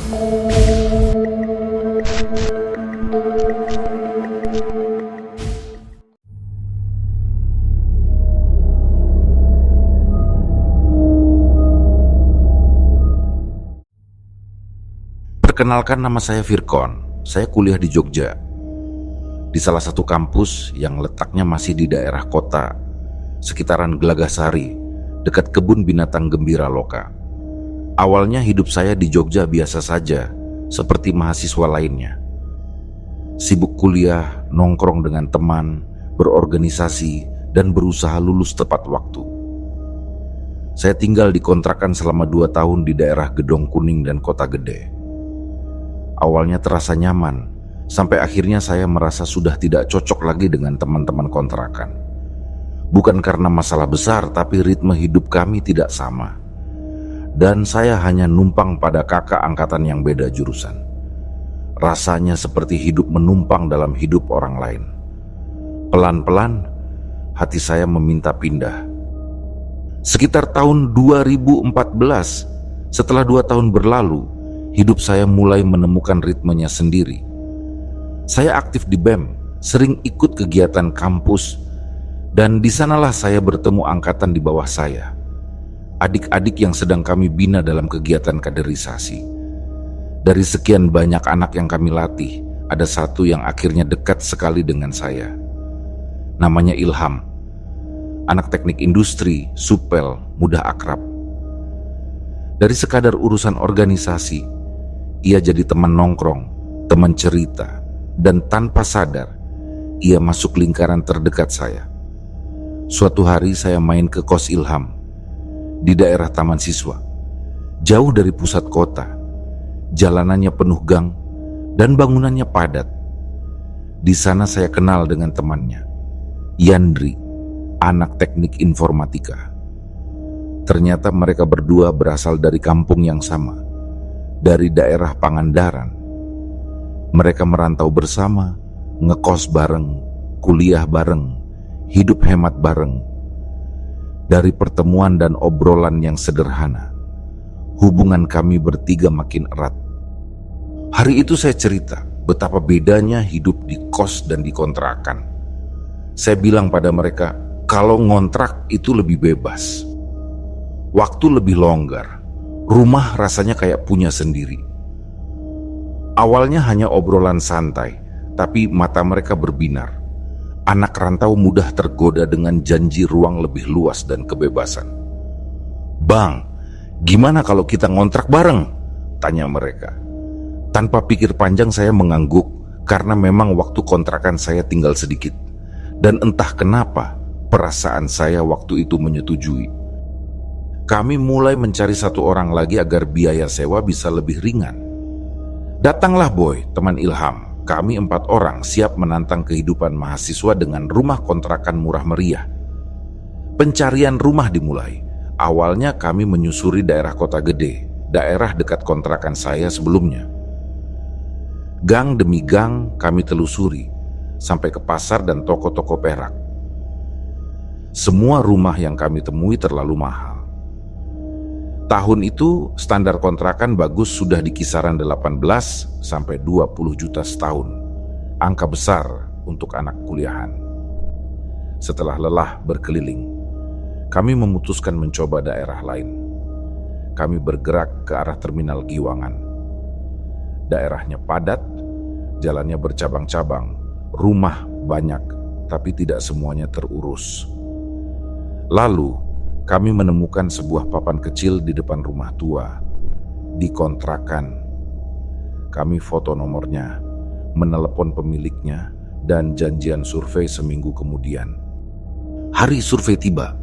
Perkenalkan, nama saya Firkon. Saya kuliah di Jogja, di salah satu kampus yang letaknya masih di daerah kota, sekitaran Glagahsari, dekat kebun binatang Gembira Loka. Awalnya hidup saya di Jogja biasa saja, seperti mahasiswa lainnya. Sibuk kuliah, nongkrong dengan teman, berorganisasi, dan berusaha lulus tepat waktu. Saya tinggal di kontrakan selama 2 tahun di daerah Gedong Kuning dan Kota Gede. Awalnya terasa nyaman, sampai akhirnya saya merasa sudah tidak cocok lagi dengan teman-teman kontrakan. Bukan karena masalah besar, tapi ritme hidup kami tidak sama. Dan saya hanya numpang pada kakak angkatan yang beda jurusan. Rasanya seperti hidup menumpang dalam hidup orang lain. Pelan-pelan, hati saya meminta pindah. Sekitar tahun 2014, setelah 2 tahun berlalu, hidup saya mulai menemukan ritmenya sendiri. Saya aktif di BEM, sering ikut kegiatan kampus, dan di sanalah saya bertemu angkatan di bawah saya. Adik-adik yang sedang kami bina dalam kegiatan kaderisasi. Dari sekian banyak anak yang kami latih, ada satu yang akhirnya dekat sekali dengan saya. Namanya Ilham. Anak teknik industri, supel, mudah akrab. Dari sekadar urusan organisasi, ia jadi teman nongkrong, teman cerita, dan tanpa sadar, ia masuk lingkaran terdekat saya. Suatu hari saya main ke kos Ilham, di daerah Taman Siswa, jauh dari pusat kota. Jalanannya penuh gang, dan bangunannya padat. Di sana saya kenal dengan temannya, Yandri, anak teknik informatika. Ternyata mereka berdua berasal dari kampung yang sama, dari daerah Pangandaran. Mereka merantau bersama, ngekos bareng, kuliah bareng, hidup hemat bareng. Dari pertemuan dan obrolan yang sederhana, hubungan kami bertiga makin erat. Hari itu saya cerita betapa bedanya hidup di kos dan di kontrakan. Saya bilang pada mereka, kalau ngontrak itu lebih bebas, waktu lebih longgar, rumah rasanya kayak punya sendiri. Awalnya hanya obrolan santai, tapi mata mereka berbinar. Anak rantau mudah tergoda dengan janji ruang lebih luas dan kebebasan. "Bang, gimana kalau kita ngontrak bareng?" tanya mereka. Tanpa pikir panjang saya mengangguk, karena memang waktu kontrakan saya tinggal sedikit. Dan entah kenapa, perasaan saya waktu itu menyetujui. Kami mulai mencari satu orang lagi agar biaya sewa bisa lebih ringan. Datanglah Boy, teman Ilham. Kami 4 orang siap menantang kehidupan mahasiswa dengan rumah kontrakan murah meriah. Pencarian rumah dimulai. Awalnya kami menyusuri daerah Kota Gede, daerah dekat kontrakan saya sebelumnya. Gang demi gang kami telusuri, sampai ke pasar dan toko-toko perak. Semua rumah yang kami temui terlalu mahal. Tahun itu standar kontrakan bagus sudah di kisaran 18 sampai 20 juta setahun. Angka besar untuk anak kuliahan. Setelah lelah berkeliling, kami memutuskan mencoba daerah lain. Kami bergerak ke arah Terminal Giwangan. Daerahnya padat, jalannya bercabang-cabang, rumah banyak, tapi tidak semuanya terurus. Lalu, kami menemukan sebuah papan kecil di depan rumah tua, di kontrakan. Kami foto nomornya, menelepon pemiliknya, dan janjian survei seminggu kemudian. Hari survei tiba.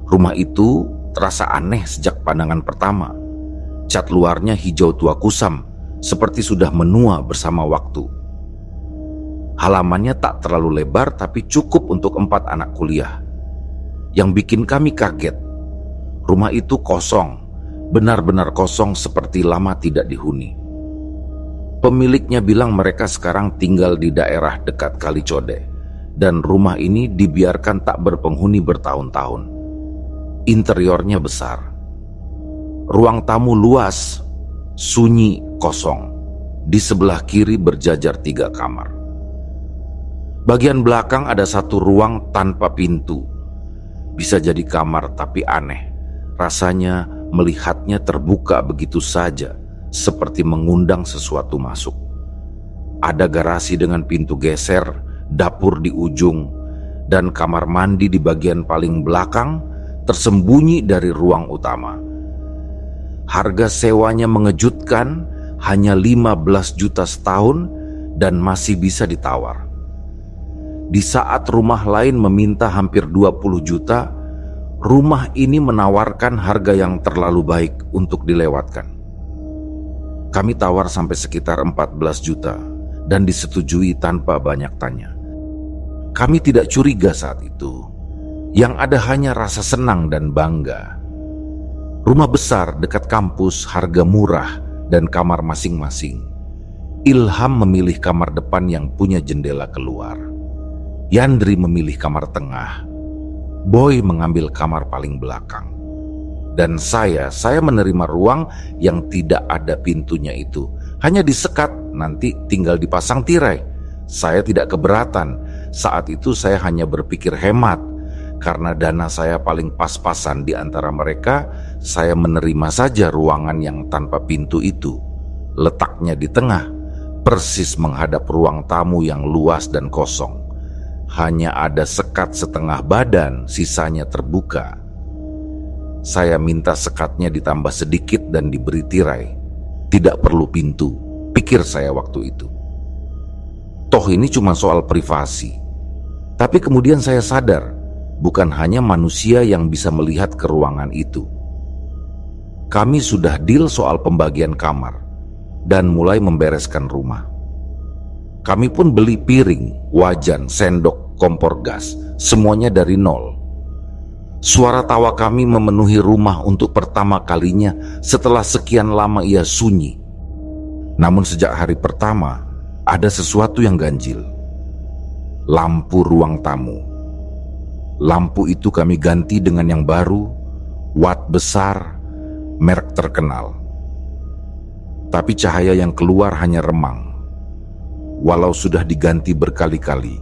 Rumah itu terasa aneh sejak pandangan pertama. Cat luarnya hijau tua kusam, seperti sudah menua bersama waktu. Halamannya tak terlalu lebar, tapi cukup untuk 4 anak kuliah. Yang bikin kami kaget, rumah itu kosong, benar-benar kosong seperti lama tidak dihuni. Pemiliknya bilang mereka sekarang tinggal di daerah dekat Kali Code, dan rumah ini dibiarkan tak berpenghuni bertahun-tahun. Interiornya besar, ruang tamu luas, Sunyi, kosong. Di sebelah kiri berjajar 3 kamar. Bagian belakang ada satu ruang tanpa pintu. Bisa jadi kamar, tapi aneh. Rasanya melihatnya terbuka begitu saja, seperti mengundang sesuatu masuk. Ada garasi dengan pintu geser, dapur di ujung, dan kamar mandi di bagian paling belakang, tersembunyi dari ruang utama. Harga sewanya mengejutkan, hanya 15 juta setahun dan masih bisa ditawar. Di saat rumah lain meminta hampir 20 juta, rumah ini menawarkan harga yang terlalu baik untuk dilewatkan. Kami tawar sampai sekitar 14 juta dan disetujui tanpa banyak tanya. Kami tidak curiga saat itu. Yang ada hanya rasa senang dan bangga. Rumah besar dekat kampus, harga murah, dan kamar masing-masing. Ilham memilih kamar depan yang punya jendela keluar. Yandri memilih kamar tengah. Boy mengambil kamar paling belakang. Dan saya menerima ruang yang tidak ada pintunya itu. Hanya disekat, nanti tinggal dipasang tirai. Saya tidak keberatan. Saat itu saya hanya berpikir hemat. Karena dana saya paling pas-pasan di antara mereka, saya menerima saja ruangan yang tanpa pintu itu. Letaknya di tengah, persis menghadap ruang tamu yang luas dan kosong. Hanya ada sekat setengah badan, sisanya terbuka. Saya minta sekatnya ditambah sedikit dan diberi tirai. Tidak perlu pintu, pikir saya waktu itu. Toh ini cuma soal privasi. Tapi kemudian saya sadar, bukan hanya manusia yang bisa melihat ke ruangan itu. Kami sudah deal soal pembagian kamar dan mulai membereskan rumah. Kami pun beli piring, wajan, sendok, kompor gas, semuanya dari nol. Suara tawa kami memenuhi rumah untuk pertama kalinya setelah sekian lama ia sunyi. Namun sejak hari pertama, ada sesuatu yang ganjil. Lampu ruang tamu. Lampu itu kami ganti dengan yang baru, watt besar, merek terkenal. Tapi cahaya yang keluar hanya remang. Walau sudah diganti berkali-kali,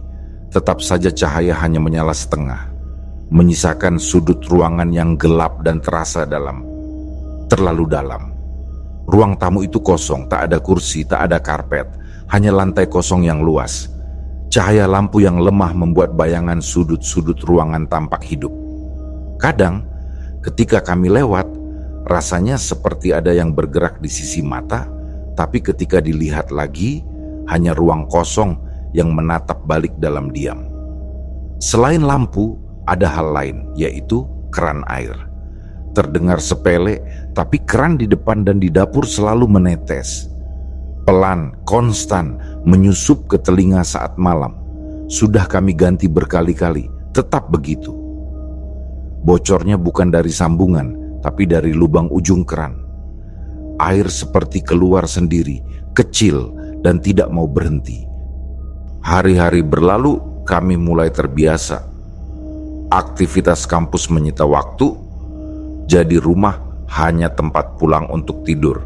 tetap saja cahaya hanya menyala setengah, menyisakan sudut ruangan yang gelap dan terasa terlalu dalam. Ruang tamu itu kosong, tak ada kursi, tak ada karpet, hanya lantai kosong yang luas. Cahaya lampu yang lemah membuat bayangan sudut-sudut ruangan tampak hidup. Kadang, ketika kami lewat, rasanya seperti ada yang bergerak di sisi mata, tapi ketika dilihat lagi, hanya ruang kosong yang menatap balik dalam diam. Selain lampu, ada hal lain, yaitu keran air. Terdengar sepele, tapi keran di depan dan di dapur selalu menetes. Pelan, konstan, menyusup ke telinga saat malam. Sudah kami ganti berkali-kali, tetap begitu. Bocornya bukan dari sambungan, tapi dari lubang ujung keran. Air seperti keluar sendiri, kecil, dan tidak mau berhenti. Hari-hari berlalu, kami mulai terbiasa. Aktivitas kampus menyita waktu, jadi rumah hanya tempat pulang untuk tidur.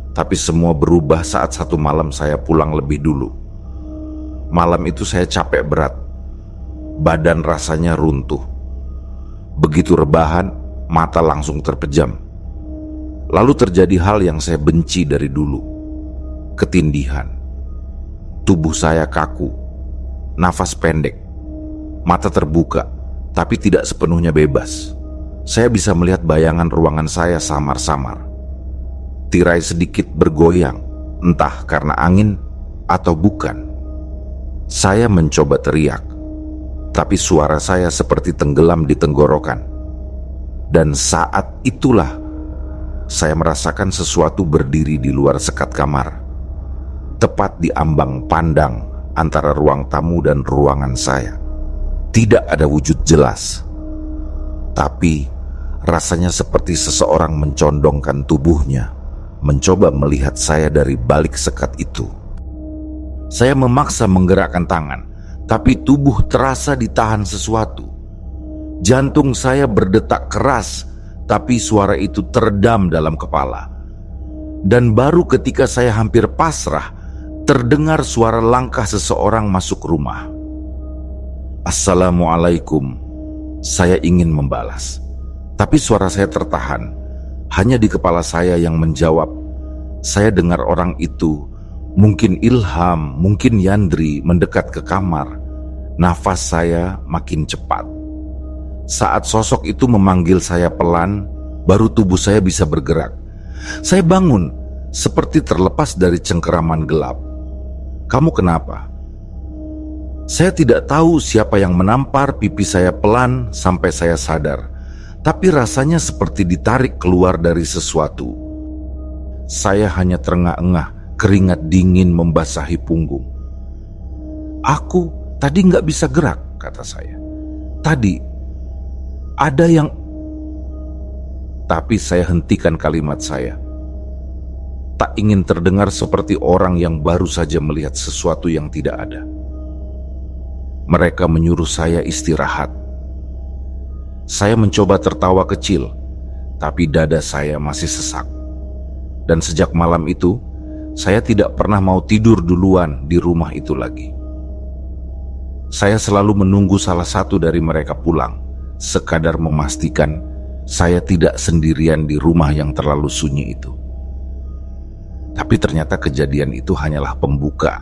Tapi semua berubah saat satu malam saya pulang lebih dulu. Malam itu saya capek berat. Badan rasanya runtuh. Begitu rebahan, mata langsung terpejam. Lalu terjadi hal yang saya benci dari dulu. Ketindihan. Tubuh saya kaku. Nafas pendek. Mata terbuka, tapi tidak sepenuhnya bebas. Saya bisa melihat bayangan ruangan saya samar-samar. Tirai sedikit bergoyang, entah karena angin atau bukan. Saya mencoba teriak, tapi suara saya seperti tenggelam di tenggorokan. Dan saat itulah saya merasakan sesuatu berdiri di luar sekat kamar, tepat di ambang pandang antara ruang tamu dan ruangan saya. Tidak ada wujud jelas, tapi rasanya seperti seseorang mencondongkan tubuhnya, mencoba melihat saya dari balik sekat itu. Saya memaksa menggerakkan tangan, tapi tubuh terasa ditahan sesuatu. Jantung saya berdetak keras, tapi suara itu teredam dalam kepala. Dan baru ketika saya hampir pasrah, terdengar suara langkah seseorang masuk rumah. "Assalamualaikum," saya ingin membalas. Tapi suara saya tertahan. Hanya di kepala saya yang menjawab. Saya dengar orang itu, mungkin Ilham, mungkin Yandri, mendekat ke kamar. Nafas saya makin cepat. Saat sosok itu memanggil saya pelan, baru tubuh saya bisa bergerak. Saya bangun, seperti terlepas dari cengkeraman gelap. "Kamu kenapa?" Saya tidak tahu siapa yang menampar pipi saya pelan sampai saya sadar, tapi rasanya seperti ditarik keluar dari sesuatu. Saya hanya terengah-engah, keringat dingin membasahi punggung. "Aku tadi nggak bisa gerak," kata saya. "Tadi ada yang..." Tapi saya hentikan kalimat saya. Tak ingin terdengar seperti orang yang baru saja melihat sesuatu yang tidak ada. Mereka menyuruh saya istirahat. Saya mencoba tertawa kecil, tapi dada saya masih sesak. Dan sejak malam itu, saya tidak pernah mau tidur duluan di rumah itu lagi. Saya selalu menunggu salah satu dari mereka pulang, sekadar memastikan saya tidak sendirian di rumah yang terlalu sunyi itu. Tapi ternyata kejadian itu hanyalah pembuka.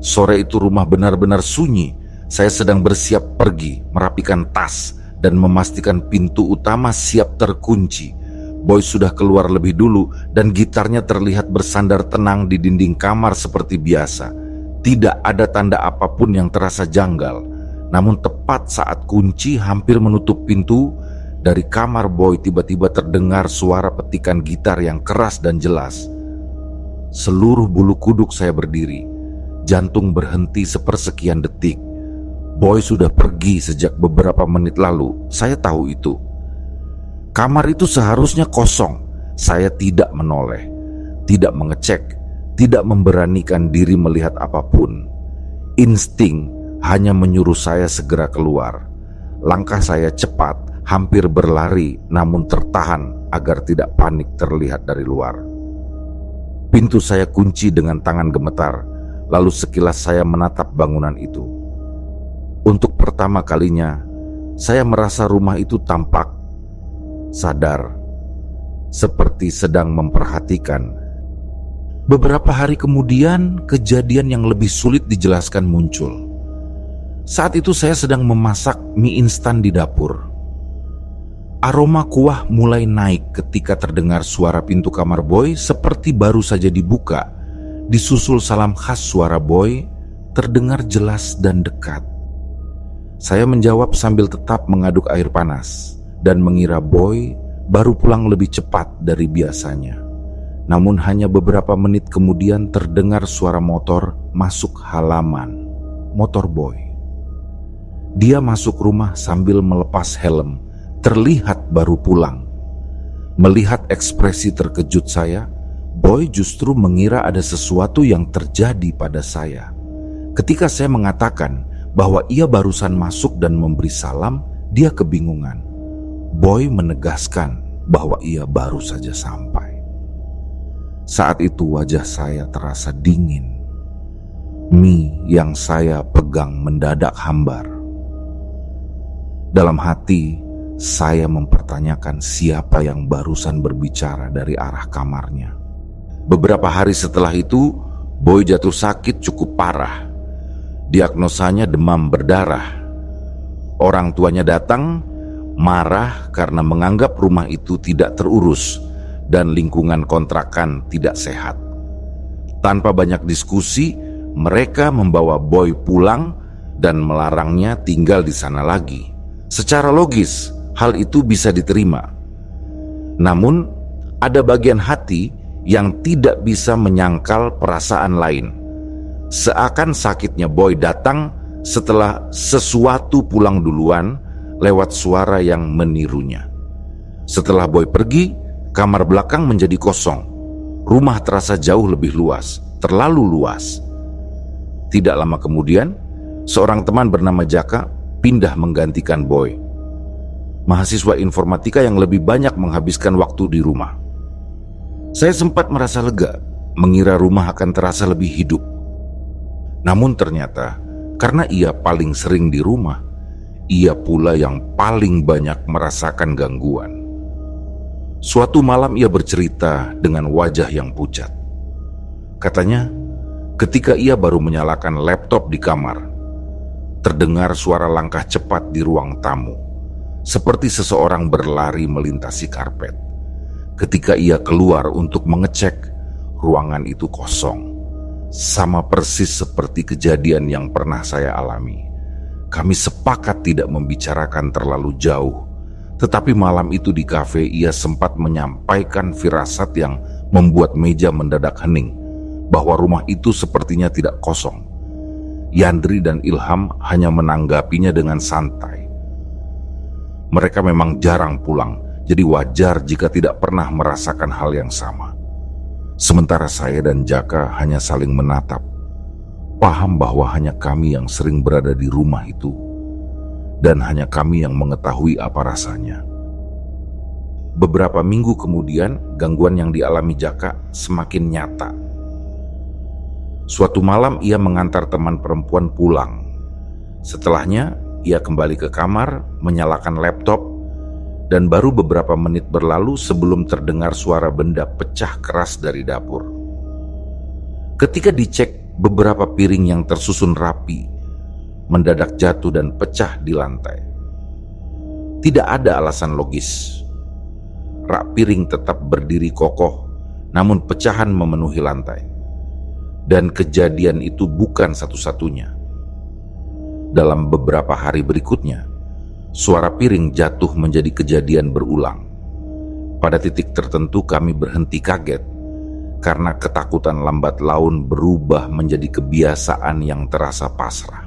Sore itu rumah benar-benar sunyi. Saya sedang bersiap pergi, merapikan tas, dan memastikan pintu utama siap terkunci. Boy sudah keluar lebih dulu dan gitarnya terlihat bersandar tenang di dinding kamar seperti biasa. Tidak ada tanda apapun yang terasa janggal. Namun tepat saat kunci hampir menutup pintu, dari kamar Boy tiba-tiba terdengar suara petikan gitar yang keras dan jelas. Seluruh bulu kuduk saya berdiri. Jantung berhenti sepersekian detik. Boy sudah pergi sejak beberapa menit lalu. Saya tahu itu. Kamar itu seharusnya kosong. Saya tidak menoleh, tidak mengecek, tidak memberanikan diri melihat apapun. Insting hanya menyuruh saya segera keluar. Langkah saya cepat, hampir berlari, namun tertahan agar tidak panik terlihat dari luar. Pintu saya kunci dengan tangan gemetar, lalu sekilas saya menatap bangunan itu. Untuk pertama kalinya, saya merasa rumah itu tampak sadar, seperti sedang memperhatikan. Beberapa hari kemudian, kejadian yang lebih sulit dijelaskan muncul. Saat itu saya sedang memasak mie instan di dapur. Aroma kuah mulai naik ketika terdengar suara pintu kamar Boy seperti baru saja dibuka. Disusul salam khas suara Boy, terdengar jelas dan dekat. Saya menjawab sambil tetap mengaduk air panas dan mengira Boy baru pulang lebih cepat dari biasanya. Namun hanya beberapa menit kemudian terdengar suara motor masuk halaman. Motor Boy. Dia masuk rumah sambil melepas helm, terlihat baru pulang. Melihat ekspresi terkejut saya, Boy justru mengira ada sesuatu yang terjadi pada saya. Ketika saya mengatakan bahwa ia barusan masuk dan memberi salam, dia kebingungan. Boy menegaskan bahwa ia baru saja sampai. Saat itu wajah saya terasa dingin. Mie yang saya pegang mendadak hambar. Dalam hati, saya mempertanyakan siapa yang barusan berbicara dari arah kamarnya. Beberapa hari setelah itu, Boy jatuh sakit cukup parah. Diagnosanya demam berdarah. Orang tuanya datang, marah karena menganggap rumah itu tidak terurus dan lingkungan kontrakan tidak sehat. Tanpa banyak diskusi, mereka membawa Boy pulang dan melarangnya tinggal di sana lagi. Secara logis, hal itu bisa diterima. Namun, ada bagian hati yang tidak bisa menyangkal perasaan lain. Seakan sakitnya Boy datang setelah sesuatu pulang duluan lewat suara yang menirunya. Setelah Boy pergi, kamar belakang menjadi kosong. Rumah terasa jauh lebih luas, terlalu luas. Tidak lama kemudian, seorang teman bernama Jaka pindah menggantikan Boy. Mahasiswa informatika yang lebih banyak menghabiskan waktu di rumah. Saya sempat merasa lega, mengira rumah akan terasa lebih hidup. Namun ternyata, karena ia paling sering di rumah, ia pula yang paling banyak merasakan gangguan. Suatu malam ia bercerita dengan wajah yang pucat. Katanya, ketika ia baru menyalakan laptop di kamar, terdengar suara langkah cepat di ruang tamu, seperti seseorang berlari melintasi karpet. Ketika ia keluar untuk mengecek, ruangan itu kosong. Sama persis seperti kejadian yang pernah saya alami. Kami sepakat tidak membicarakan terlalu jauh, tetapi malam itu di kafe ia sempat menyampaikan firasat yang membuat meja mendadak hening, bahwa rumah itu sepertinya tidak kosong. Yandri dan Ilham hanya menanggapinya dengan santai. Mereka memang jarang pulang, jadi wajar jika tidak pernah merasakan hal yang sama. Sementara saya dan Jaka hanya saling menatap, paham bahwa hanya kami yang sering berada di rumah itu, dan hanya kami yang mengetahui apa rasanya. Beberapa minggu kemudian, gangguan yang dialami Jaka semakin nyata. Suatu malam ia mengantar teman perempuan pulang. Setelahnya, ia kembali ke kamar, menyalakan laptop, dan baru beberapa menit berlalu sebelum terdengar suara benda pecah keras dari dapur. Ketika dicek, beberapa piring yang tersusun rapi mendadak jatuh dan pecah di lantai. Tidak ada alasan logis. Rak piring tetap berdiri kokoh, namun pecahan memenuhi lantai. Dan kejadian itu bukan satu-satunya. Dalam beberapa hari berikutnya, suara piring jatuh menjadi kejadian berulang. Pada titik tertentu kami berhenti kaget, karena ketakutan lambat laun berubah menjadi kebiasaan yang terasa pasrah.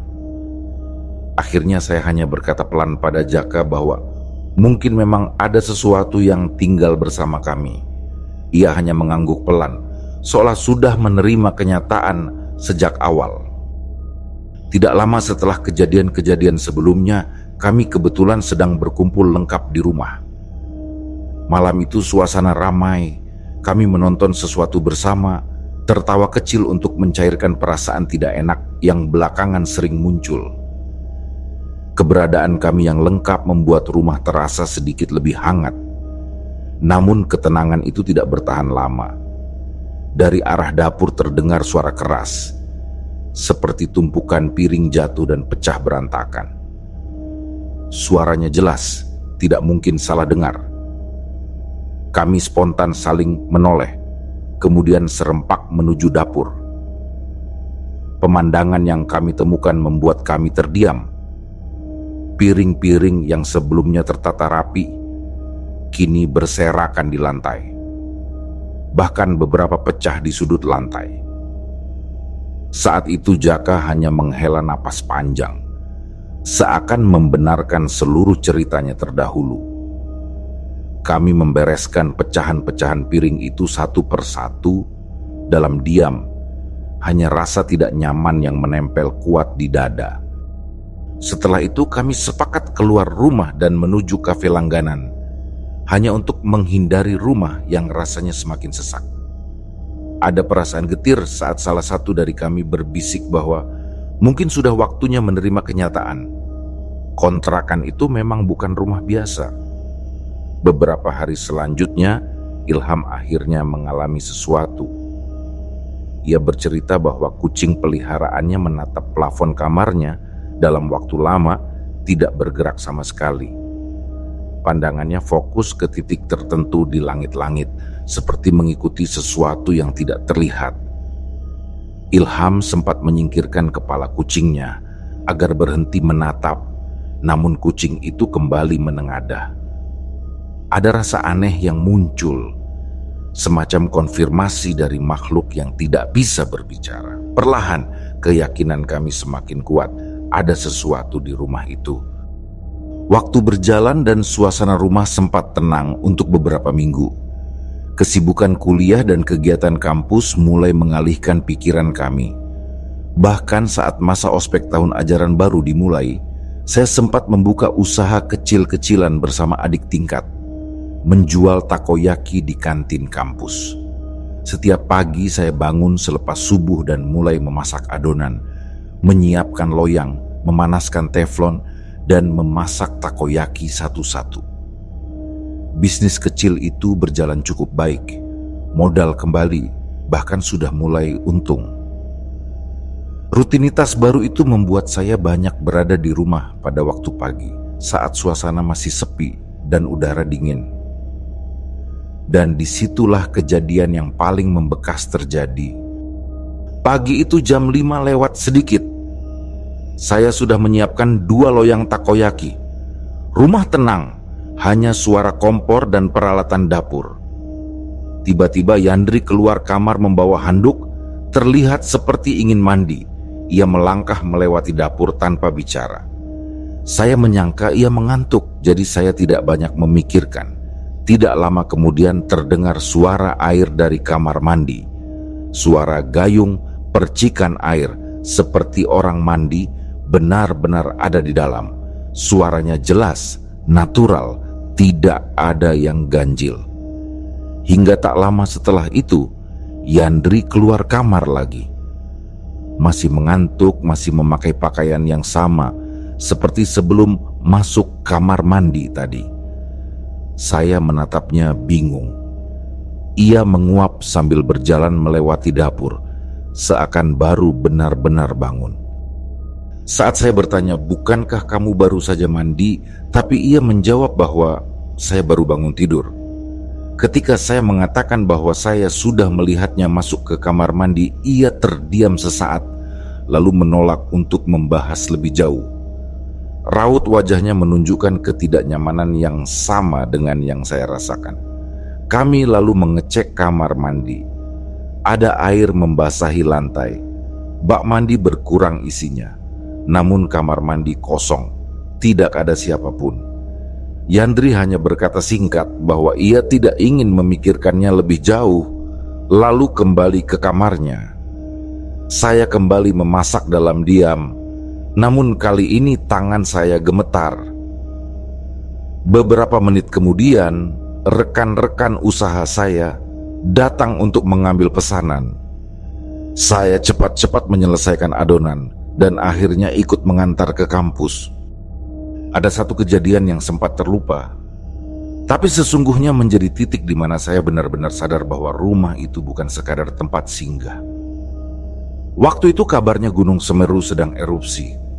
Akhirnya saya hanya berkata pelan pada Jaka bahwa mungkin memang ada sesuatu yang tinggal bersama kami. Ia hanya mengangguk pelan, seolah sudah menerima kenyataan sejak awal. Tidak lama setelah kejadian-kejadian sebelumnya, kami kebetulan sedang berkumpul lengkap di rumah. Malam itu suasana ramai, kami menonton sesuatu bersama, tertawa kecil untuk mencairkan perasaan tidak enak yang belakangan sering muncul. Keberadaan kami yang lengkap membuat rumah terasa sedikit lebih hangat. Namun ketenangan itu tidak bertahan lama. Dari arah dapur terdengar suara keras, seperti tumpukan piring jatuh dan pecah berantakan. Suaranya jelas, tidak mungkin salah dengar. Kami spontan saling menoleh, kemudian serempak menuju dapur. Pemandangan yang kami temukan membuat kami terdiam. Piring-piring yang sebelumnya tertata rapi, kini berserakan di lantai. Bahkan beberapa pecah di sudut lantai. Saat itu Jaka hanya menghela napas panjang, seakan membenarkan seluruh ceritanya terdahulu. Kami membereskan pecahan-pecahan piring itu satu persatu dalam diam, hanya rasa tidak nyaman yang menempel kuat di dada. Setelah itu kami sepakat keluar rumah dan menuju kafe langganan, hanya untuk menghindari rumah yang rasanya semakin sesak. Ada perasaan getir saat salah satu dari kami berbisik bahwa mungkin sudah waktunya menerima kenyataan. Kontrakan itu memang bukan rumah biasa. Beberapa hari selanjutnya, Ilham akhirnya mengalami sesuatu. Ia bercerita bahwa kucing peliharaannya menatap plafon kamarnya dalam waktu lama, tidak bergerak sama sekali. Pandangannya fokus ke titik tertentu di langit-langit, seperti mengikuti sesuatu yang tidak terlihat. Ilham sempat menyingkirkan kepala kucingnya agar berhenti menatap, namun kucing itu kembali menengadah. Ada rasa aneh yang muncul, semacam konfirmasi dari makhluk yang tidak bisa berbicara. Perlahan, keyakinan kami semakin kuat, ada sesuatu di rumah itu. Waktu berjalan dan suasana rumah sempat tenang untuk beberapa minggu. Kesibukan kuliah dan kegiatan kampus mulai mengalihkan pikiran kami. Bahkan saat masa ospek tahun ajaran baru dimulai, saya sempat membuka usaha kecil-kecilan bersama adik tingkat, menjual takoyaki di kantin kampus. Setiap pagi saya bangun selepas subuh dan mulai memasak adonan, menyiapkan loyang, memanaskan teflon, dan memasak takoyaki satu-satu. Bisnis kecil itu berjalan cukup baik, modal kembali, bahkan sudah mulai untung. Rutinitas baru itu membuat saya banyak berada di rumah pada waktu pagi, saat suasana masih sepi dan udara dingin. Dan disitulah kejadian yang paling membekas terjadi. Pagi itu jam 5 lewat sedikit, saya sudah menyiapkan 2 loyang takoyaki. Rumah tenang, hanya suara kompor dan peralatan dapur. Tiba-tiba Yandri keluar kamar membawa handuk, terlihat seperti ingin mandi. Ia melangkah melewati dapur tanpa bicara. Saya menyangka ia mengantuk, jadi saya tidak banyak memikirkan. Tidak lama kemudian terdengar suara air dari kamar mandi. Suara gayung, percikan air, seperti orang mandi, benar-benar ada di dalam. Suaranya jelas, natural, tidak ada yang ganjil. Hingga tak lama setelah itu, Yandri keluar kamar lagi. Masih mengantuk, masih memakai pakaian yang sama, seperti sebelum masuk kamar mandi tadi. Saya menatapnya bingung. Ia menguap sambil berjalan melewati dapur, seakan baru benar-benar bangun. Saat saya bertanya, bukankah kamu baru saja mandi? Tapi ia menjawab bahwa saya baru bangun tidur. Ketika saya mengatakan bahwa saya sudah melihatnya masuk ke kamar mandi, ia terdiam sesaat, lalu menolak untuk membahas lebih jauh. Raut wajahnya menunjukkan ketidaknyamanan yang sama dengan yang saya rasakan. Kami lalu mengecek kamar mandi. Ada air membasahi lantai. Bak mandi berkurang isinya. Namun kamar mandi kosong. Tidak ada siapapun. Yandri hanya berkata singkat bahwa ia tidak ingin memikirkannya lebih jauh, lalu kembali ke kamarnya. Saya kembali memasak dalam diam, namun kali ini tangan saya gemetar. Beberapa menit kemudian, rekan-rekan usaha saya datang untuk mengambil pesanan. Saya cepat-cepat menyelesaikan adonan dan akhirnya ikut mengantar ke kampus. Ada satu kejadian yang sempat terlupa, tapi sesungguhnya menjadi titik di mana saya benar-benar sadar bahwa rumah itu bukan sekadar tempat singgah. Waktu itu kabarnya Gunung Semeru sedang erupsi.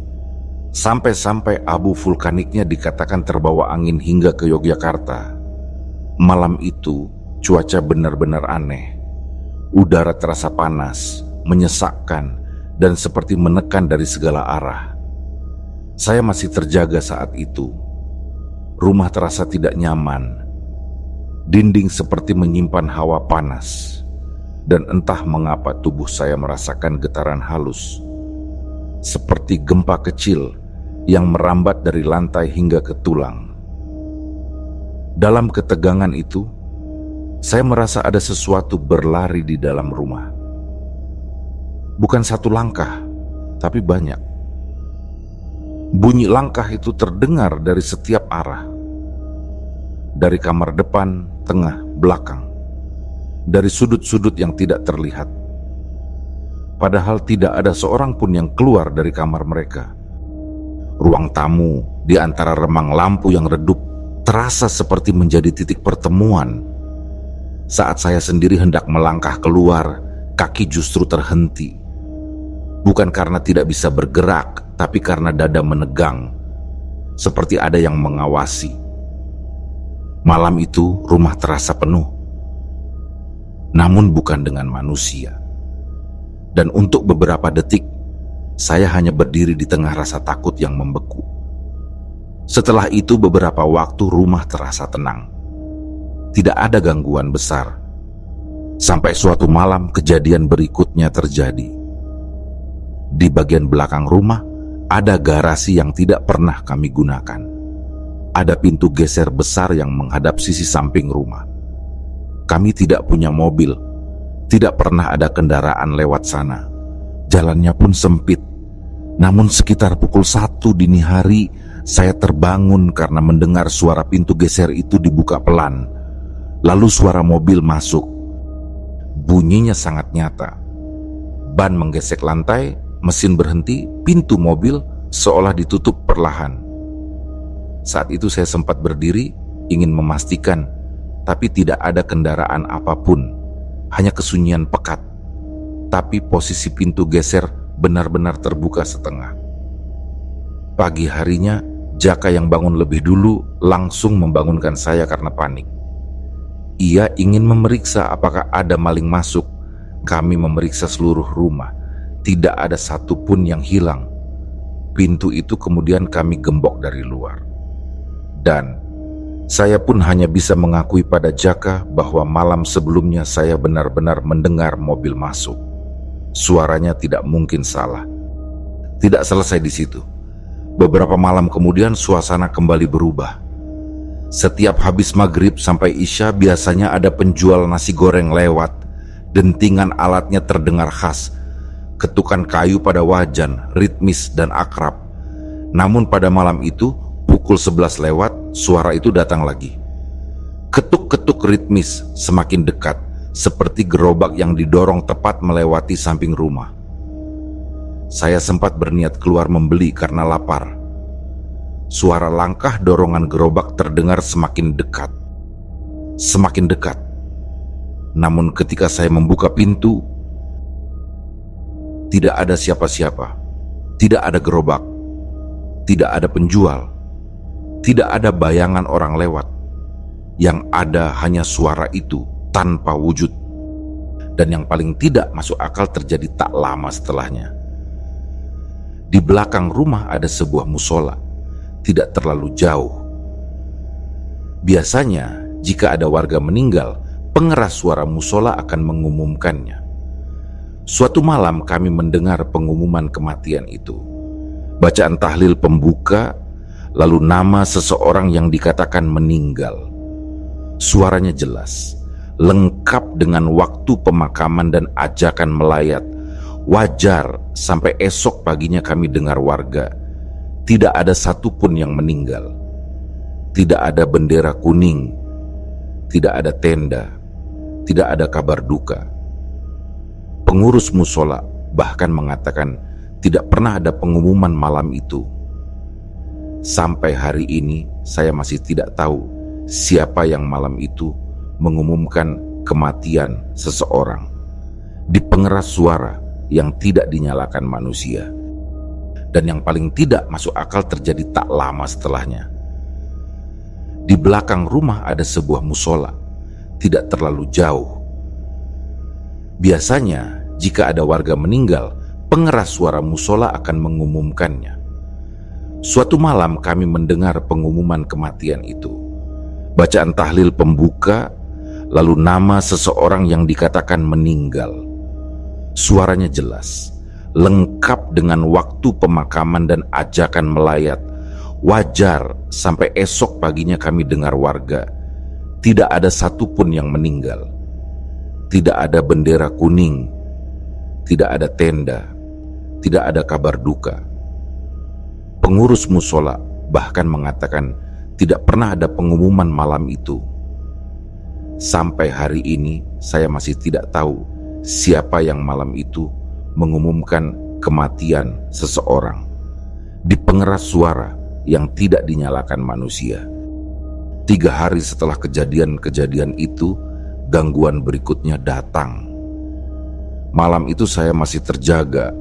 Sampai-sampai abu vulkaniknya dikatakan terbawa angin hingga ke Yogyakarta. Malam itu cuaca benar-benar aneh. Udara terasa panas, menyesakkan, dan seperti menekan dari segala arah. Saya masih terjaga saat itu. Rumah terasa tidak nyaman. Dinding seperti menyimpan hawa panas. Dan entah mengapa tubuh saya merasakan getaran halus. Seperti gempa kecil yang merambat dari lantai hingga ke tulang. Dalam ketegangan itu, saya merasa ada sesuatu berlari di dalam rumah. Bukan satu langkah, tapi banyak. Bunyi langkah itu terdengar dari setiap arah. Dari kamar depan, tengah, belakang. Dari sudut-sudut yang tidak terlihat. Padahal tidak ada seorang pun yang keluar dari kamar mereka. Ruang tamu di antara remang lampu yang redup terasa seperti menjadi titik pertemuan. Saat saya sendiri hendak melangkah keluar, kaki justru terhenti. Bukan karena tidak bisa bergerak, tapi karena dada menegang, seperti ada yang mengawasi. Malam itu rumah terasa penuh, namun bukan dengan manusia. Dan untuk beberapa detik, saya hanya berdiri di tengah rasa takut yang membeku. Setelah itu beberapa waktu rumah terasa tenang. Tidak ada gangguan besar. Sampai suatu malam kejadian berikutnya terjadi. Di bagian belakang rumah, ada garasi yang tidak pernah kami gunakan. Ada pintu geser besar yang menghadap sisi samping rumah. Kami tidak punya mobil, tidak pernah ada kendaraan lewat sana. Jalannya pun sempit. Namun sekitar pukul 1 dini hari, saya terbangun karena mendengar suara pintu geser itu dibuka pelan. Lalu suara mobil masuk. Bunyinya sangat nyata. Ban menggesek lantai, mesin berhenti, pintu mobil seolah ditutup perlahan. Saat itu saya sempat berdiri, ingin memastikan, tapi tidak ada kendaraan apapun, hanya kesunyian pekat. Tapi posisi pintu geser benar-benar terbuka setengah. Pagi harinya, Jaka yang bangun lebih dulu langsung membangunkan saya karena panik. Ia ingin memeriksa apakah ada maling masuk. Kami memeriksa seluruh rumah. Tidak ada satupun yang hilang. Pintu itu kemudian kami gembok dari luar. Dan saya pun hanya bisa mengakui pada Jaka bahwa malam sebelumnya saya benar-benar mendengar mobil masuk. Suaranya tidak mungkin salah. Tidak selesai di situ. Beberapa malam kemudian suasana kembali berubah. Setiap habis maghrib sampai isya biasanya ada penjual nasi goreng lewat. Dentingan alatnya terdengar khas. Ketukan kayu pada wajan, ritmis dan akrab. Namun pada malam itu, pukul 11 lewat, suara itu datang lagi. Ketuk-ketuk ritmis semakin dekat, seperti gerobak yang didorong tepat melewati samping rumah. Saya sempat berniat keluar membeli karena lapar. Suara langkah dorongan gerobak terdengar semakin dekat. Semakin dekat. Namun ketika saya membuka pintu, tidak ada siapa-siapa. Tidak ada gerobak. Tidak ada penjual. Tidak ada bayangan orang lewat. Yang ada hanya suara itu tanpa wujud. Dan yang paling tidak masuk akal terjadi tak lama setelahnya. Di belakang rumah ada sebuah musola, tidak terlalu jauh. Biasanya, jika ada warga meninggal, pengeras suara musola akan mengumumkannya. Suatu malam kami mendengar pengumuman kematian itu. Bacaan tahlil pembuka, lalu nama seseorang yang dikatakan meninggal. Suaranya jelas, lengkap dengan waktu pemakaman dan ajakan melayat. Wajar sampai esok paginya kami dengar warga. Tidak ada satupun yang meninggal. Tidak ada bendera kuning. Tidak ada tenda. Tidak ada kabar duka. Pengurus musola bahkan mengatakan tidak pernah ada pengumuman malam itu. Sampai hari ini saya masih tidak tahu siapa yang malam itu mengumumkan kematian seseorang di pengeras suara yang tidak dinyalakan manusia. Dan yang paling tidak masuk akal terjadi tak lama setelahnya. Di belakang rumah ada sebuah musola, tidak terlalu jauh. Biasanya, jika ada warga meninggal, pengeras suara musola akan mengumumkannya. Suatu malam kami mendengar pengumuman kematian itu. Bacaan tahlil pembuka, lalu nama seseorang yang dikatakan meninggal. Suaranya jelas, lengkap dengan waktu pemakaman dan ajakan melayat. Wajar sampai esok paginya kami dengar warga. Tidak ada satupun yang meninggal. Tidak ada bendera kuning. Tidak ada tenda. Tidak ada kabar duka. Pengurus musola bahkan mengatakan tidak pernah ada pengumuman malam itu. Sampai hari ini saya masih tidak tahu siapa yang malam itu mengumumkan kematian seseorang di pengeras suara yang tidak dinyalakan manusia. 3 hari setelah kejadian-kejadian itu, gangguan berikutnya datang. Malam itu saya masih terjaga.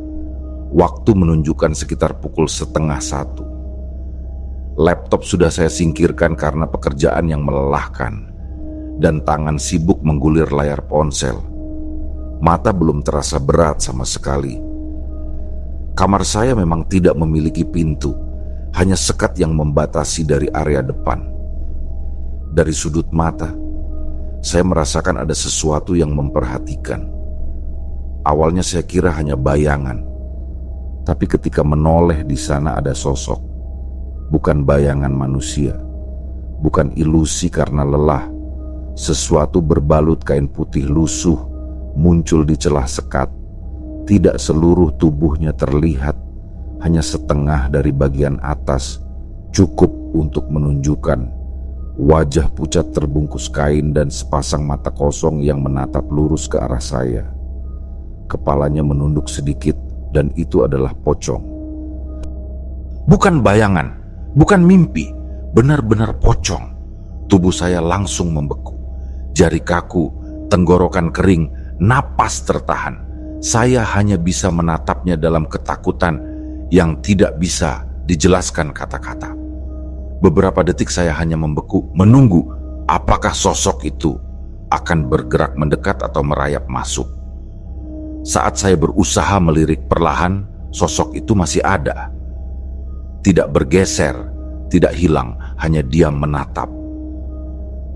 Waktu menunjukkan sekitar pukul 12:30. Laptop sudah saya singkirkan karena pekerjaan yang melelahkan, dan tangan sibuk menggulir layar ponsel. Mata belum terasa berat sama sekali. Kamar saya memang tidak memiliki pintu, hanya sekat yang membatasi dari area depan. Dari sudut mata, saya merasakan ada sesuatu yang memperhatikan. Awalnya saya kira hanya bayangan, tapi ketika menoleh di sana ada sosok, bukan bayangan manusia, bukan ilusi karena lelah. Sesuatu berbalut kain putih lusuh muncul di celah sekat. Tidak seluruh tubuhnya terlihat, hanya setengah dari bagian atas, cukup untuk menunjukkan Wajah pucat terbungkus kain dan sepasang mata kosong yang menatap lurus ke arah saya. Kepalanya menunduk sedikit dan itu adalah pocong. Bukan bayangan, bukan mimpi, benar-benar pocong. Tubuh saya langsung membeku. Jari kaku, tenggorokan kering, napas tertahan. Saya hanya bisa menatapnya dalam ketakutan yang tidak bisa dijelaskan kata-kata. Beberapa detik saya hanya membeku, menunggu apakah sosok itu akan bergerak mendekat atau merayap masuk. Saat saya berusaha melirik perlahan, sosok itu masih ada. Tidak bergeser, tidak hilang, hanya diam menatap.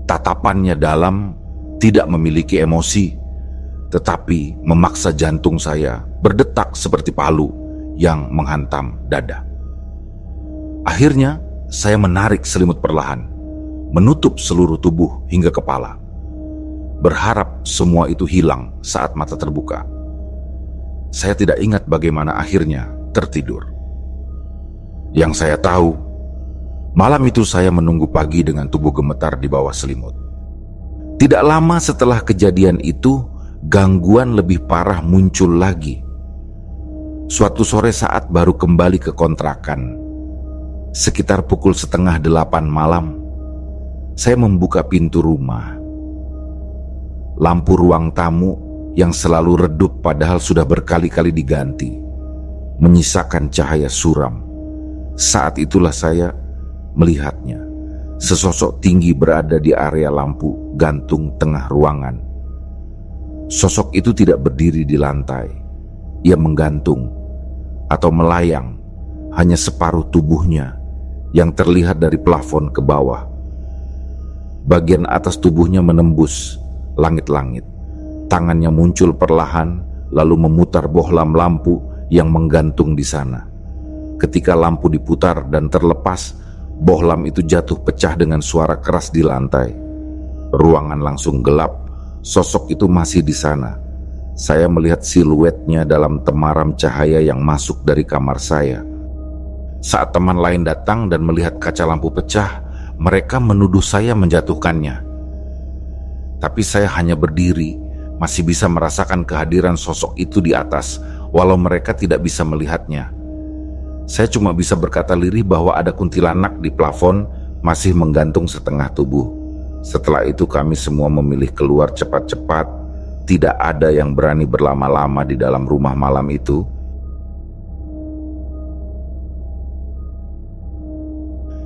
Tatapannya dalam, tidak memiliki emosi, tetapi memaksa jantung saya berdetak seperti palu yang menghantam dada. Akhirnya, saya menarik selimut perlahan, menutup seluruh tubuh hingga kepala. Berharap semua itu hilang saat mata terbuka. Saya tidak ingat bagaimana akhirnya tertidur. Yang saya tahu, malam itu saya menunggu pagi dengan tubuh gemetar di bawah selimut. Tidak lama setelah kejadian itu, gangguan lebih parah muncul lagi. Suatu sore saat baru kembali ke kontrakan, sekitar pukul 7:30 malam, saya membuka pintu rumah. Lampu ruang tamu yang selalu redup padahal sudah berkali-kali diganti, menyisakan cahaya suram. Saat itulah saya melihatnya. Sesosok tinggi berada di area lampu gantung tengah ruangan. Sosok itu tidak berdiri di lantai. Ia menggantung atau melayang, hanya separuh tubuhnya yang terlihat dari plafon ke bawah. Bagian atas tubuhnya menembus langit-langit. Tangannya muncul perlahan, lalu memutar bohlam lampu yang menggantung di sana. Ketika lampu diputar dan terlepas, bohlam itu jatuh pecah dengan suara keras di lantai. Ruangan langsung gelap, sosok itu masih di sana. Saya melihat siluetnya dalam temaram cahaya yang masuk dari kamar saya. Saat teman lain datang dan melihat kaca lampu pecah, mereka menuduh saya menjatuhkannya. Tapi saya hanya berdiri, masih bisa merasakan kehadiran sosok itu di atas, walau mereka tidak bisa melihatnya. Saya cuma bisa berkata lirih bahwa ada kuntilanak di plafon masih menggantung setengah tubuh. Setelah itu kami semua memilih keluar cepat-cepat. Tidak ada yang berani berlama-lama di dalam rumah malam itu.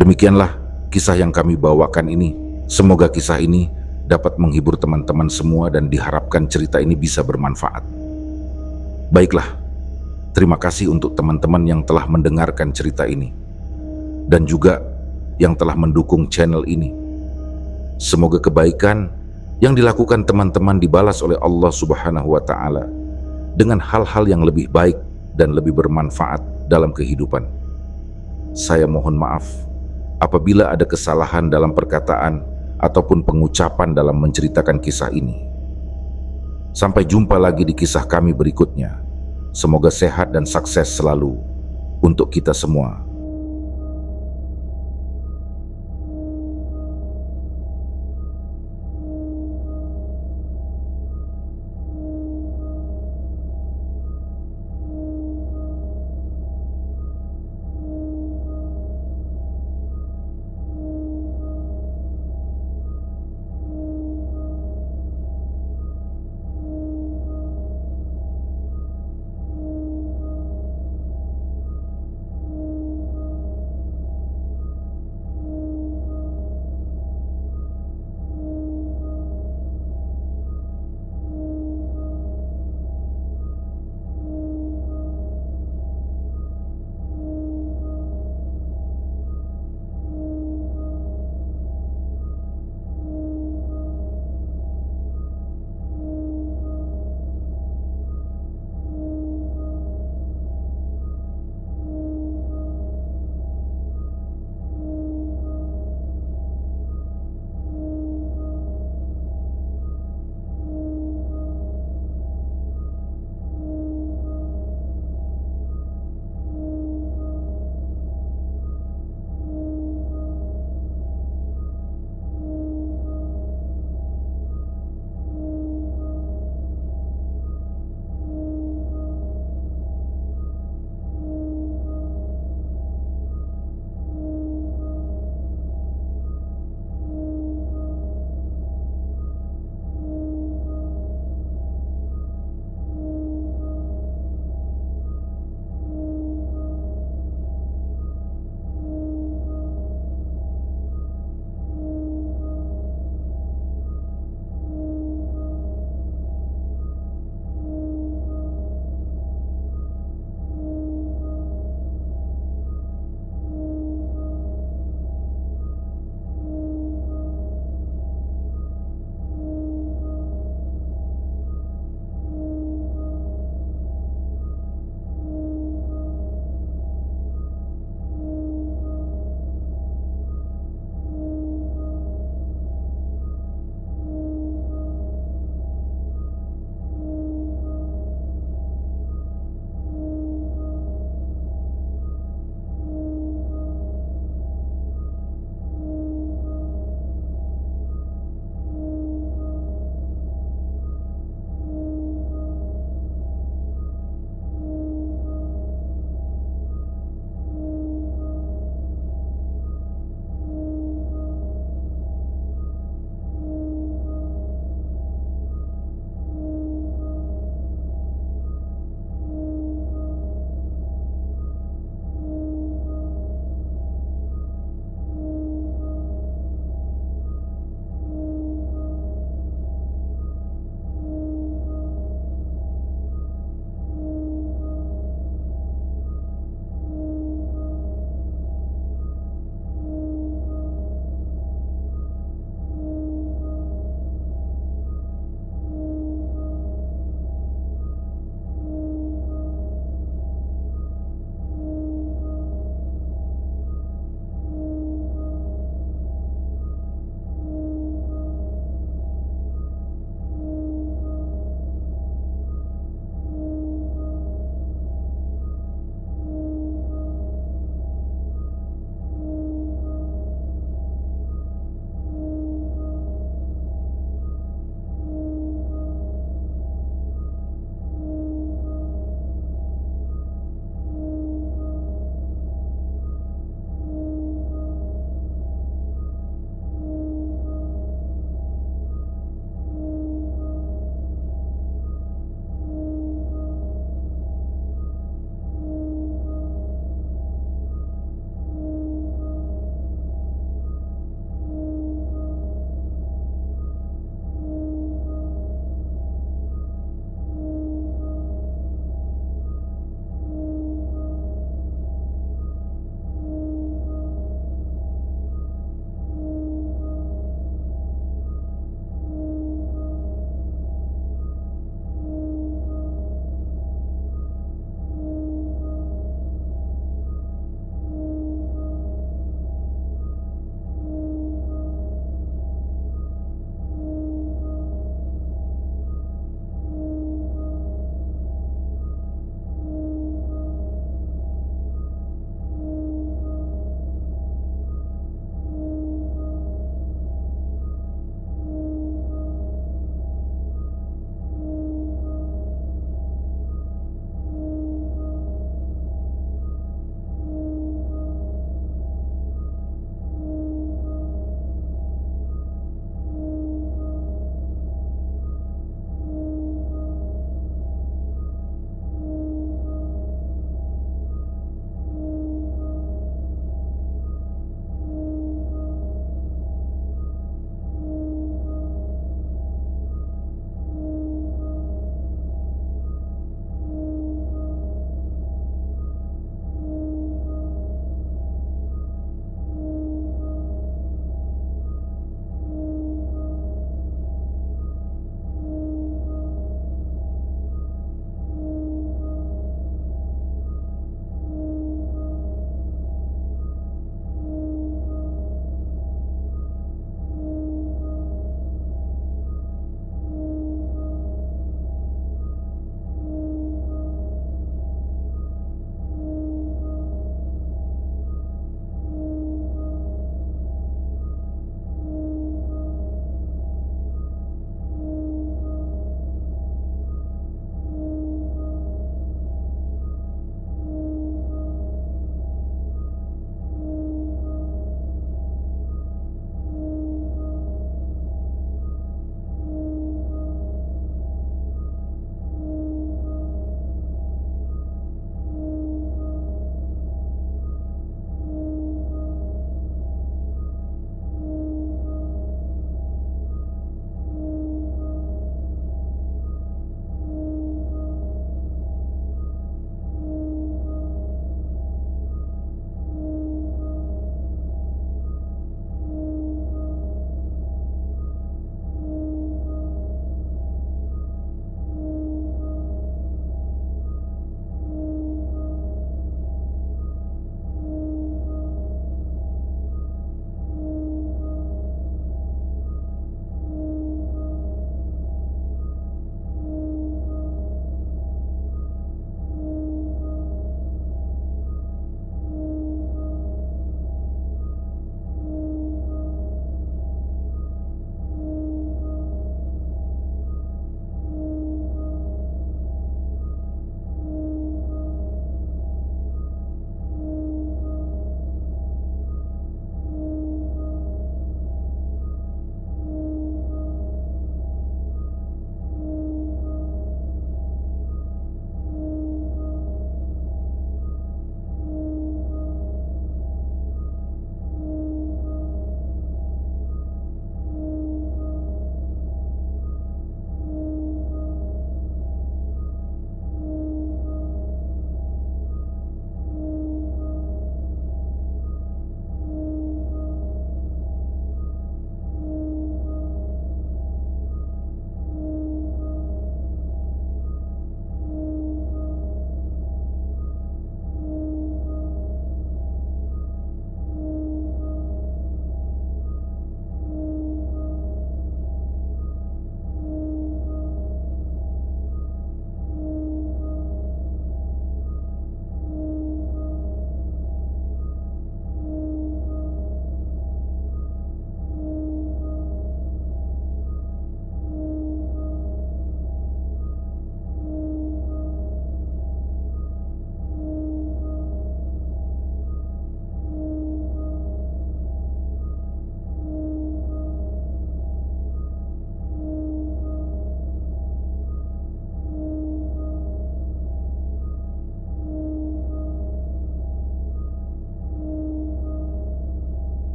Demikianlah kisah yang kami bawakan ini. Semoga kisah ini dapat menghibur teman-teman semua dan diharapkan cerita ini bisa bermanfaat. Baiklah, terima kasih untuk teman-teman yang telah mendengarkan cerita ini dan juga yang telah mendukung channel ini. Semoga kebaikan yang dilakukan teman-teman dibalas oleh Allah Subhanahu wa Ta'ala dengan hal-hal yang lebih baik dan lebih bermanfaat dalam kehidupan. Saya mohon maaf apabila ada kesalahan dalam perkataan ataupun pengucapan dalam menceritakan kisah ini. Sampai jumpa lagi di kisah kami berikutnya. Semoga sehat dan sukses selalu untuk kita semua.